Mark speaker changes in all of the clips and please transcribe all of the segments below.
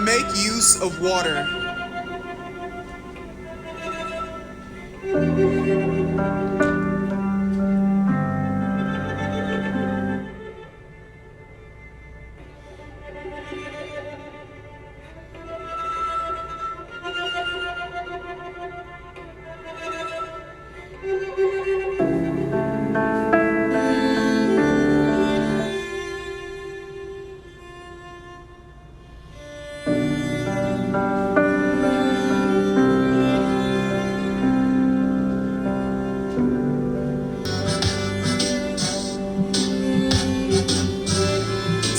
Speaker 1: make use of water.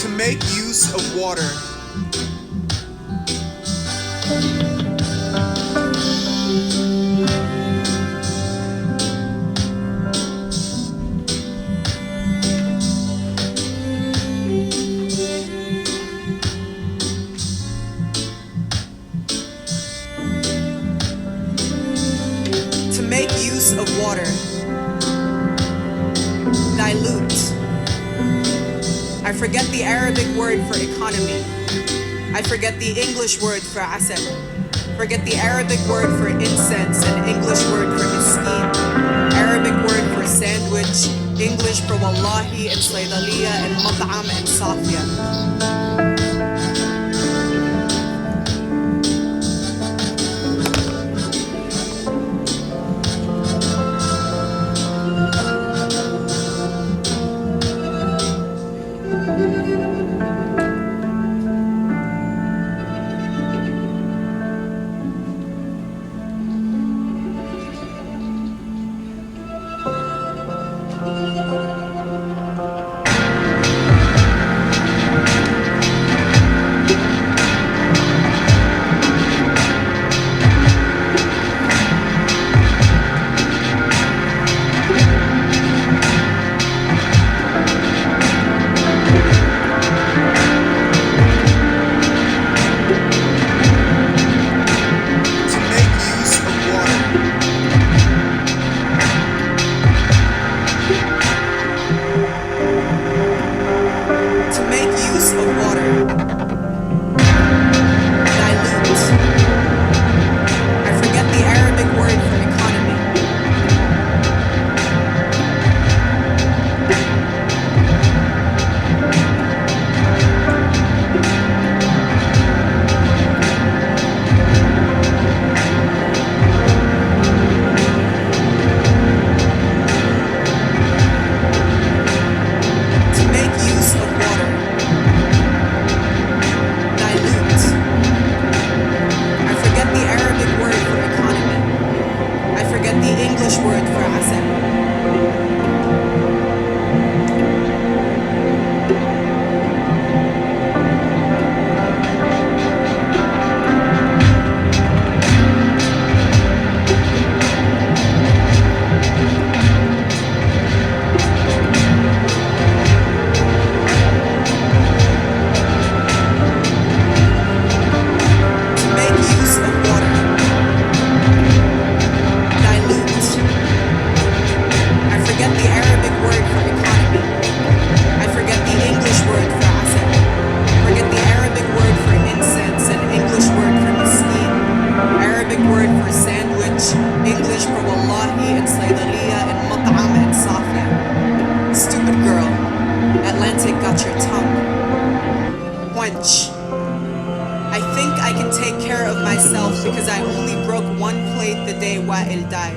Speaker 1: To make use of water. To make use of water. Dilute. I forget the Arabic word for economy. I forget the English word for asad. Forget the Arabic word for incense and English word for miskin. Arabic word for sandwich, English for wallahi and slaydaliya and mat'am and safia. I think I can take care of myself because I only broke one plate the day Wa'il died.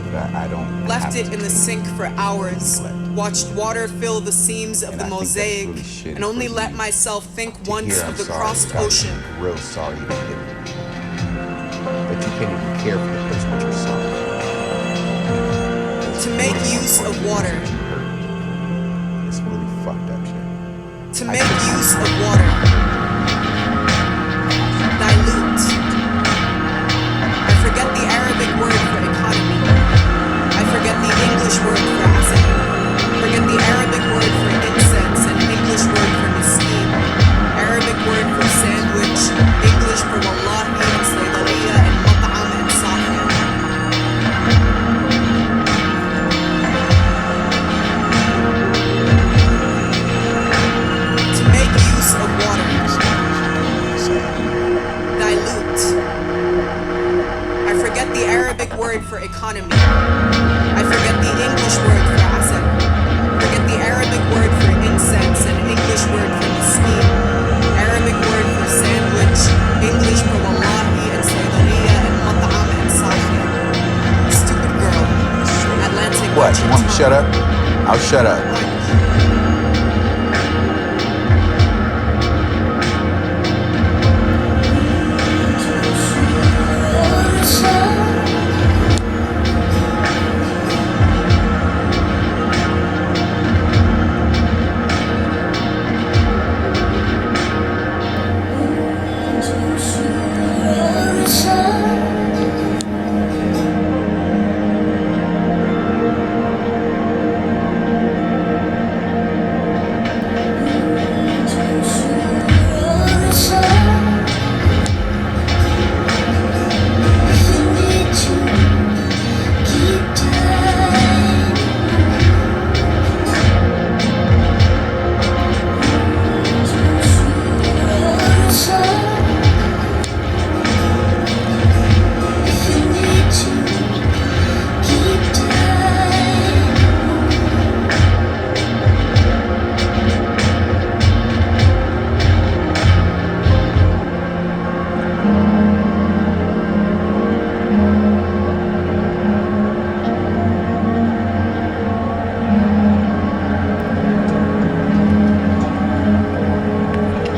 Speaker 1: Left it in the sink for hours, watched water fill the seams of the mosaic, and only let myself think once of the crossed ocean.
Speaker 2: I'm real sorry you didn't get it. That you can't even care for the person that you're sorry.
Speaker 1: To make use of water.
Speaker 2: It's really fucked up shit.
Speaker 1: To make use of water. Dilute. I forget the Arabic word for economy. I forget the English word for asad. Forget the Arabic word for incense and English word for miskin. Arabic word for sandwich, English for wallahi and slaydaliya and mat'am and safia. To make use of
Speaker 2: Shut up.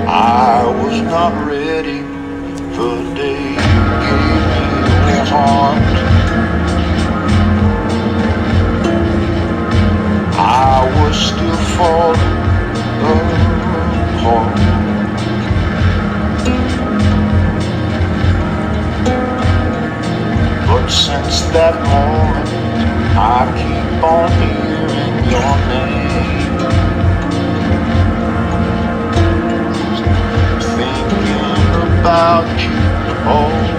Speaker 3: I was not ready for the day you gave me your heart. I was still falling apart. But since that moment, I keep on hearing your name. Thinking about you always.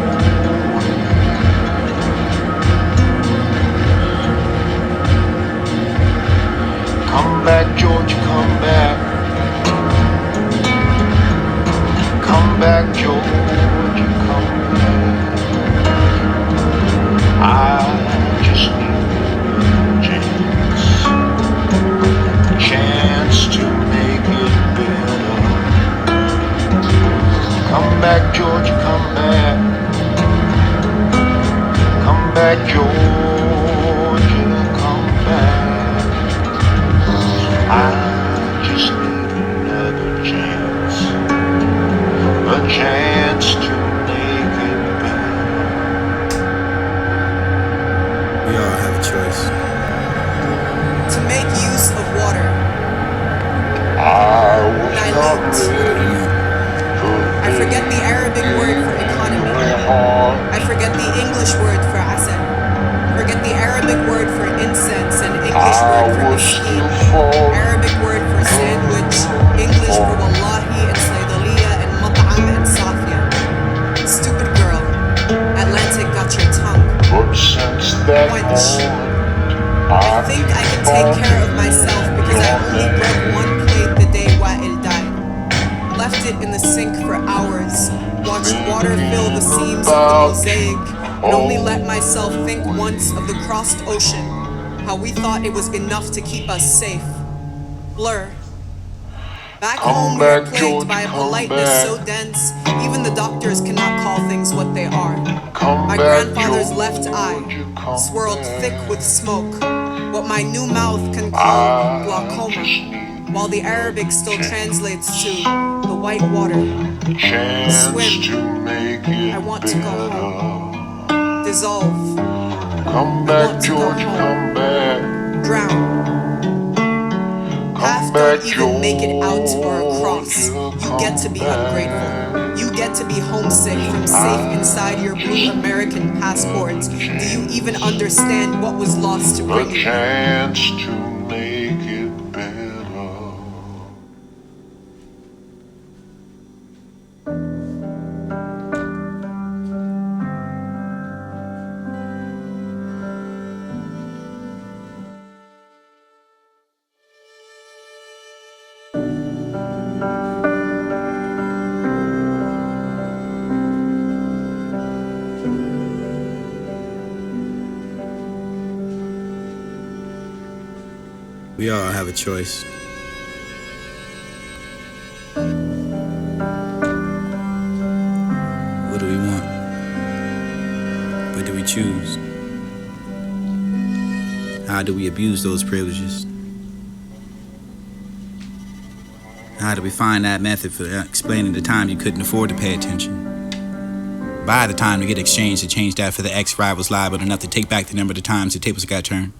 Speaker 3: Come back, Georgia, come back. Come back, Georgia, come back. I just need a chance to make it better. Come back, Georgia, come back. Come back, Georgia, come back. I just need another chance. A chance to make it better.
Speaker 4: We all have a choice.
Speaker 1: To make use of water.
Speaker 3: I was not
Speaker 1: Dilute.
Speaker 3: ready for
Speaker 1: I forget the Arabic word for economy. I forget the English word for asset. Forget the Arabic word for incense and English word for miskin. Arabic word for sandwich, English for wallahi and saydaliya and mat'am and safia. Stupid girl, Atlantic got your tongue.
Speaker 3: But since that
Speaker 1: Wench.
Speaker 3: moment,
Speaker 1: I think I can take care of myself because I only broke one plate the day Wa'il died. Left it in the sink for hours, watched water fill the seams of the mosaic, and only let myself think once of the crossed ocean, how we thought it was enough to keep us safe. Blur. Back home we are plagued by a politeness so dense, even the doctors cannot call things what they are. My grandfather's left eye, swirled thick with smoke, what my new mouth can call glaucoma, while the Arabic still translates to the white water. Swim. I want to go home. Dissolve.
Speaker 3: Come back, Georgia, come back.
Speaker 1: Drown. Path don't even make it out or across. You get to be ungrateful. You get to be homesick from safe inside your blue American passports. Do you even understand what was lost to bring
Speaker 3: A
Speaker 1: you?
Speaker 3: chance to make it better.
Speaker 4: We all have a choice. What do we want? What do we choose? How do we abuse those privileges? How do we find that method for explaining the time you couldn't afford to pay attention? Buy the time to get exchanged to change that for the ex-rivals liable enough to take back the number of times the tables got turned.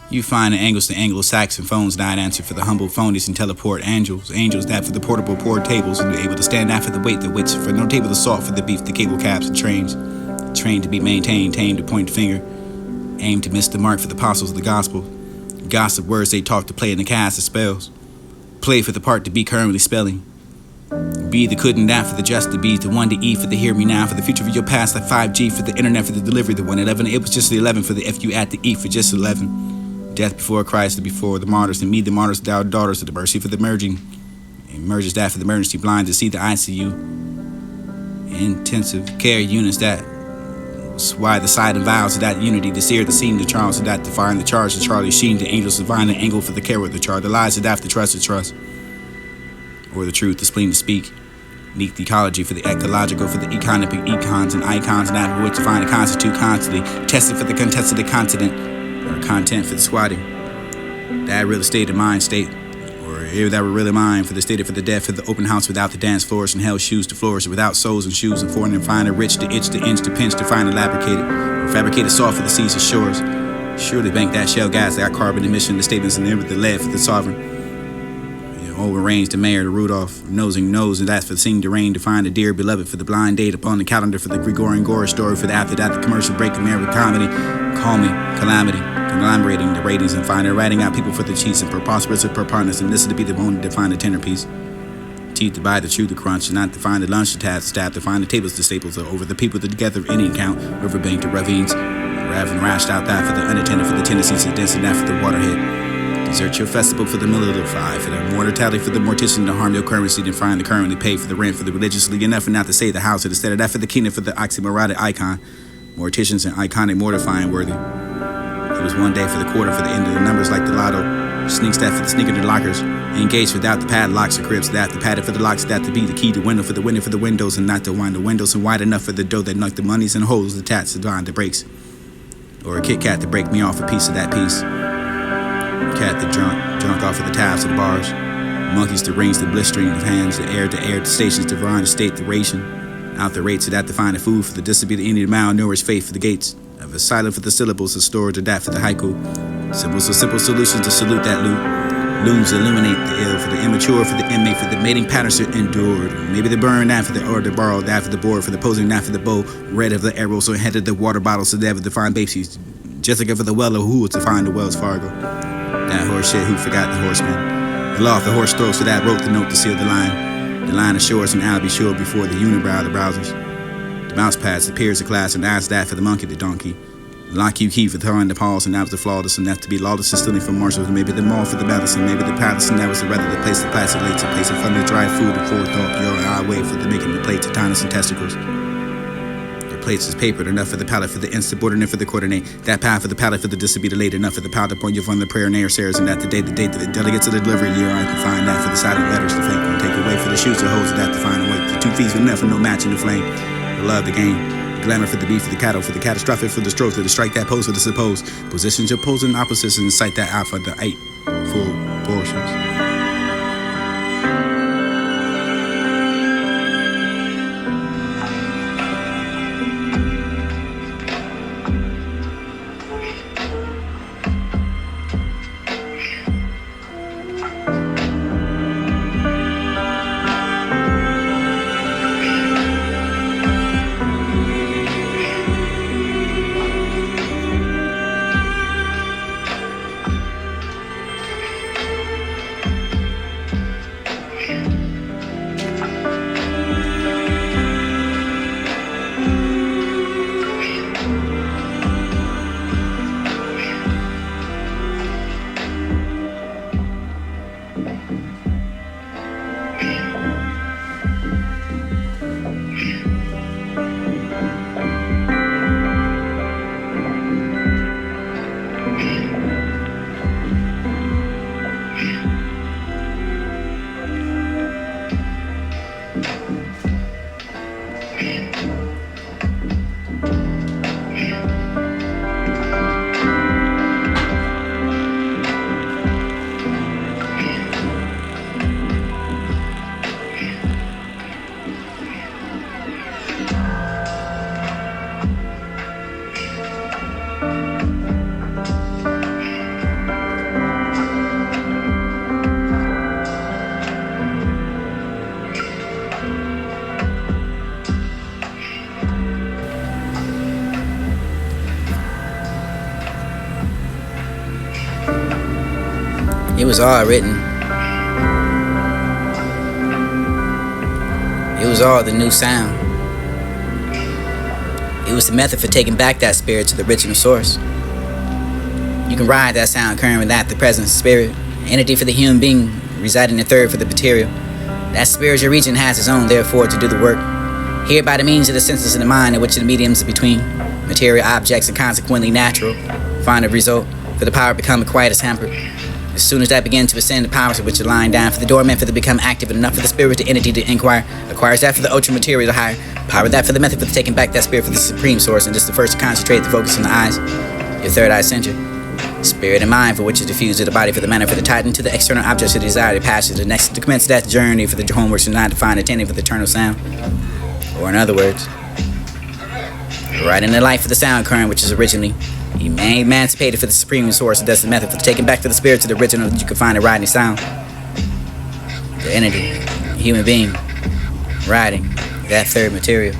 Speaker 4: You find the Anglo-Saxon phones not answer for the humble phonies and teleport angels that for the portable poor tables and be able to stand that for the weight that waits for no table of salt for the beef, the cable caps and trains, trained to be maintained, tamed to point the finger, aimed to miss the mark for the apostles of the gospel, gossip words they talk to play in the cast of spells, play for the part to be currently spelling, be the could and that for the just to be, the one to eat for the hear me now, for the future for your past like 5G for the internet for the delivery, the 111, it was just the 11 for the FU at the E for just 11. Death before Christ, before the martyrs, and me, the martyrs, thou daughters of the mercy for the merging. Emerges that for the emergency blind to see the ICU. Intensive care units, that's why the side and vows of that unity, the seer, the scene, the Charles, that define the charge, the Charlie Sheen, the angels divine, the angle for the care of the chart, the lies that after trust, the trust. Or the truth, the spleen to speak. Neat the ecology for the ecological, for the economic econs and icons, and after which to find the constitute constantly. Tested for the contested continent. Or content for the squatting. That real estate and mind state. Or here that were really mine for the state for the deaf, for the open house without the dance floors and hell shoes to floors, without soles and shoes and foreign and fine, the rich, the itch, the inch, the pinch, to find the labricated, or fabricated soft for the seas and shores. Surely bank that shell gas, that carbon emission, the statements and the lead for the sovereign. Overrange the mayor, the Rudolph, nosing nose, and that's for the sing the rain to find the dear beloved for the blind date upon the calendar for the Gregorian Gore story for the after that the commercial break American comedy, call me calamity, conglomerating the ratings and find writing out people for the cheats and preposterous and preponderance and this is to be the moment to find the tender piece. Teeth to buy the chew the crunch, and not to find the lunch to tab, stab to find the tables the staples over the people to together any account, riverbank to ravines, ravin rashed out that for the unattended for the tendencies to dance and that for the waterhead. Desert your festival for the military, for the mortality for the mortician to harm your currency, then find the currently pay for the rent for the religiously enough and not to say the house instead of that for the kingdom for the oxymorotic icon, morticians and iconic mortifying worthy. It was one day for the quarter for the end of the numbers like the lotto, sneaks that for the sneaker to lockers, engaged without the padlocks or cribs, that the padded for the locks, that to be the key to window for the window for the windows and not to wind the windows and wide enough for the dough that knocked the monies and holes, the tats, the blind, the breaks, or a Kit Kat to break me off a piece of that piece. Cat the drunk off of the tabs of the bars. Monkeys the rings, the blistering of hands, the air, the stations, the Veron, the state, the ration. Out the rates of that to find the food for the disability, the Indian malnourished faith for the gates. Of a silent for the syllables, the storage of that for the haiku. Symbols of simple solutions to salute that loot. Looms illuminate the ill for the immature, for the inmate, for the mating patterns to endured. Maybe the burn that for the or the borrow, that for the board, for the posing, that for the bow. Red of the arrow, so headed the water bottles to never define babies. Jessica for the weller, who to find the Wells Fargo. That horse shit who forgot the horseman. The law of the horse throws to that wrote the note to seal the line. The line of shores and I'll be sure before the unibrow, the browsers. The mouse pads, the peers of class, and ask that for the monkey, the donkey. The lock you key for throwing the paws, and that was the flawless, and that to be lawless and stealing from marshals. Maybe the mall for the medicine, maybe the palace, and that was the rather the place, the plastic lakes, a place in front of the dry food, and forethought, your eye way for the making the plates, the tinus and testicles. Plates is papered, enough for the palate for the insubordinate for the coordinate. That path for the palate for the disability late, enough for the powder point you from the prayer and air sares, and that the date the delegates of the delivery year I can find that for the silent letters to flank and take away for the shoes that holds that to find away. The 2 feet for nothing, no match in the flame. The love, the game. The glamour for the beef, for the cattle, for the catastrophic, for the stroke, for the strike that pose for the supposed. Positions opposing opposites and cite that out for the 8 full portions.
Speaker 5: It was all written. It was all the new sound. It was the method for taking back that spirit to the original source. You can ride that sound current with that, the presence of spirit, entity for the human being, residing in third for the material. That spiritual region has its own, therefore, to do the work. Here by the means of the senses and the mind, in which the mediums are between material objects and consequently natural, find a result, for the power become quiet as hampered. As soon as that begins to ascend, the powers of which are lying down for the dormant for to become active enough for the spirit, the entity to inquire, acquires that for the ultra material, the higher, power that for the method for the taking back that spirit for the supreme source, and just the first to concentrate the focus on the eyes, your third eye center. Spirit and mind for which is diffused to the body for the manner for the titan to the external objects of desire, the passion, the next to commence that journey for the homeworks and not to find attending for the eternal sound. Or in other words, right in the life of the sound current which is originally emancipated for the supreme source, and that's the method for taking back to the spirit to the original that you can find a riding sound. The entity, human being, riding that third material.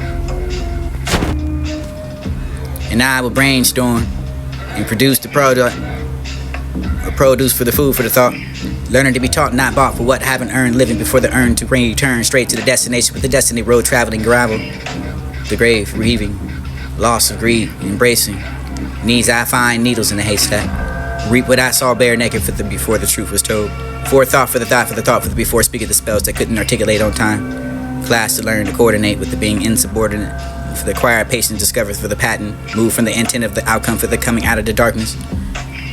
Speaker 5: And I will brainstorm and produce the product, or produce for the food for the thought. Learning to be taught, not bought for what haven't earned, living before the earned to return straight to the destination with the destiny road traveling gravel. The grave, reaving, loss of greed, embracing. Needs I find needles in the haystack. Reap what I saw bare naked for the before the truth was told. Forethought for the thought for the thought for the before speaking the spells that couldn't articulate on time. Class to learn to coordinate with the being insubordinate. For the acquired patience discovered for the pattern. Move from the intent of the outcome for the coming out of the darkness.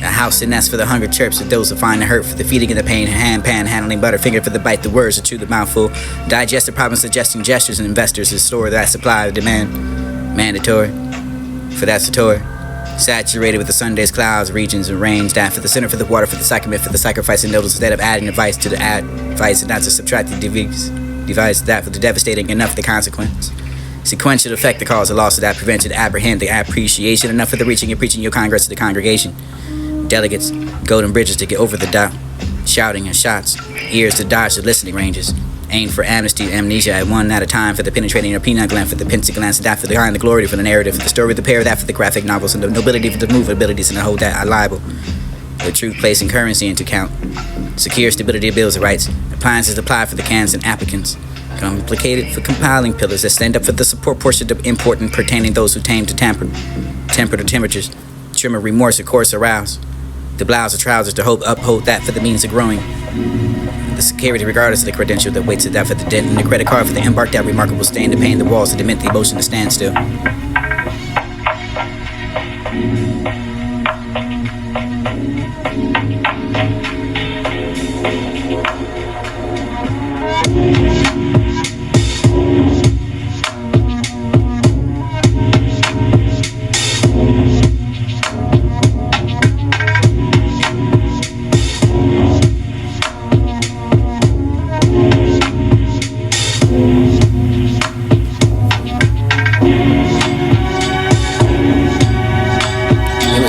Speaker 5: A house and nest for the hunger chirps of those who find the hurt for the feeding of the pain. Hand pan handling butter finger for the bite the words to chew the mouthful. Digest the problem suggesting gestures and investors to store that supply of demand. Mandatory. For that satori. Saturated with the Sunday's clouds, regions, and rains. That for the center, for the water, for the sacrament, for the sacrificing noodles, instead of adding the vice to the add vice, and not to subtract the device that for the devastating enough the consequence. Sequential effect the cause, the loss of that prevention, to apprehend the appreciation enough for the reaching and preaching your congress to the congregation. Delegates, golden bridges to get over the doubt. Shouting and shots, ears to dodge the listening ranges. Aim for amnesty, amnesia at one at a time for the penetrating your peanut gland, for the pencil glance, that for the behind the glory, for the narrative, for the story, the pair, that for the graphic novels, and the nobility for the movabilities, and the whole that I liable. The truth placing currency into count. Secure stability of bills of rights. Appliances applied for the cans and applicants. Complicated for compiling pillars that stand up for the support portion of important pertaining those who tame to temper. Temper the temperatures. Trimmer remorse of course arouse. The blouse of trousers to hope uphold that for the means of growing. The security regardless of the credential that waits at that for the dent and the credit card for the embark that remarkable stain to pain the walls to dement the emotion to stand still.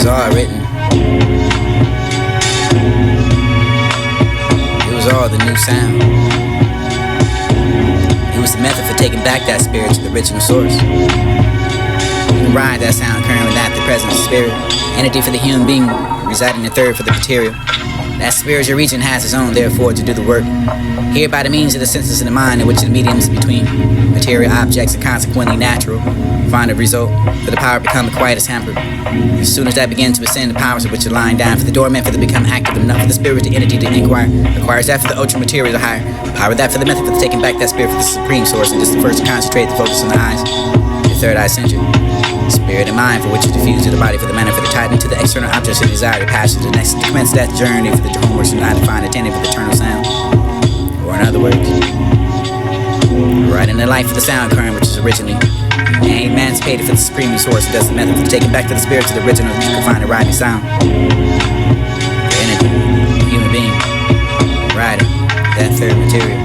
Speaker 5: All written. It was all the new sound. It was the method for taking back that spirit to the original source. You can ride that sound current with that, the presence of spirit. Entity for the human being, residing in third for the material. That spiritual region has its own, therefore, to do the work. Here by the means of the senses and the mind, in which the mediums between material objects and consequently natural, find a result, for the power become quiet as hampered. As soon as that begins to ascend, the powers of which are lying down for the dormant for to become active enough for the spirit, the entity to inquire, acquires that for the ultra material, the higher, power that for the method for the taking back that spirit for the supreme source, and just the first to concentrate the focus on the eyes, your third eye center. Spirit and mind for which is diffused to the body for the manner for the titan to the external objects of desire, the passion, the next to commence that journey for the homeworks and not to find attending for the eternal sound. Or in other words, right in the life of the sound current which is originally emancipated for the supreme source, and does the method for taking back to the spirit to the original that you can find a riding sound. The entity, the human being, riding that third material.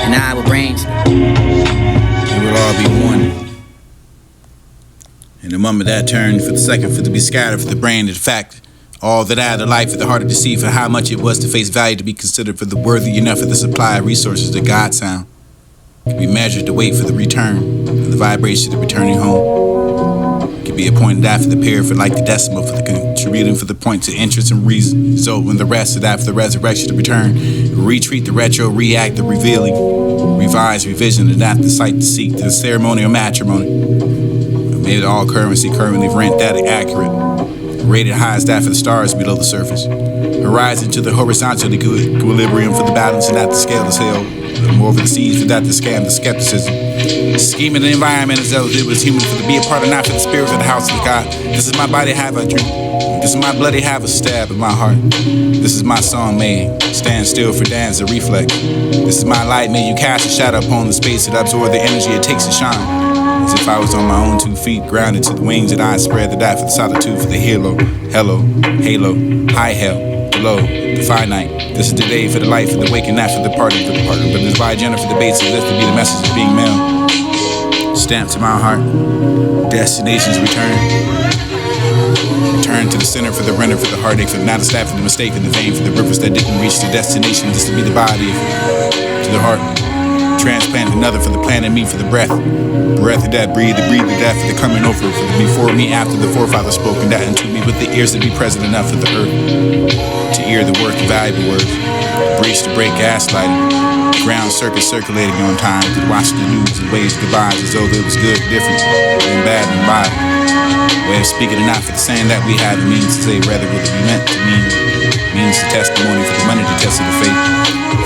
Speaker 5: And I will brainstorm.
Speaker 4: We will all be one. In the moment that turned, for the second, for to be scattered, for the brain, the fact, all that I had, the life, for the heart to see, for how much it was to face value to be considered, for the worthy enough for the supply of resources, the God sound, can be measured to wait for the return, for the vibration of returning home, can could be appointed after the period for like the decimal for the contributing for the point to interest and reason. So when the rest of after the resurrection to return, retreat the retro, react the revealing, revise, revision, adapt the sight to seek the ceremonial matrimony. Made all currency currently rent that accurate. Rated high as that for the stars below the surface. Horizon to the horizontal equilibrium for the balance and at the scale of hell. More of the seeds for that to scam the skepticism. Scheming the environment as though it was human for to be a part of not for the spirit of the house of God. This is my body have a dream. This is my bloody have a stab in my heart. This is my song made. Stand still for dance a reflex. This is my light made you cast a shadow upon the space that absorb the energy it takes to shine. As if I was on my own 2 feet, grounded to the wings that I spread the die for the solitude for the halo, high hell, below, the finite. This is the day for the life of the waking, not for the party, but this by agenda for the baits as if to be the message of being mailed. Stamped to my heart, destinations return. Return to the center for the renter, for the heartache, for the not a stab, for the mistake, in the vein, for the rivers that didn't reach the destination, just to be the body, to the heart. Transplant another for the planet, me for the breath of that breathe, the death for the coming over, for the before me, after the forefather spoken that into me with the ears to be present enough for the earth, to ear the worth of valuable words, breach to break gaslighting, ground circuit circulating on time, to watch the news and waves goodbyes as though it was good, different, and bad and bad. Way of speaking and not for the saying that we have, it means to say rather what it be meant to mean, means the testimony for the money to test of the faith.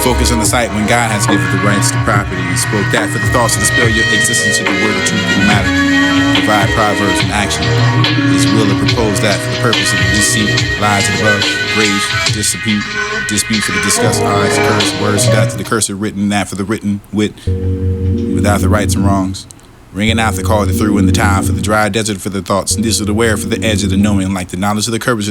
Speaker 4: Focus on the sight when God has given the rights to property and spoke that for the thoughts to dispel your existence to the word of truth in the matter. Provide proverbs and action. His will to propose that for the purpose of the deceit, lies above, rage, dispute for the disgust, eyes, curse, words, that to the cursive written, that for the written wit, without the rights and wrongs. Ringing out the call to through in the time for the dry desert for the thoughts, and this is the where for the edge of the knowing, like the knowledge of the courage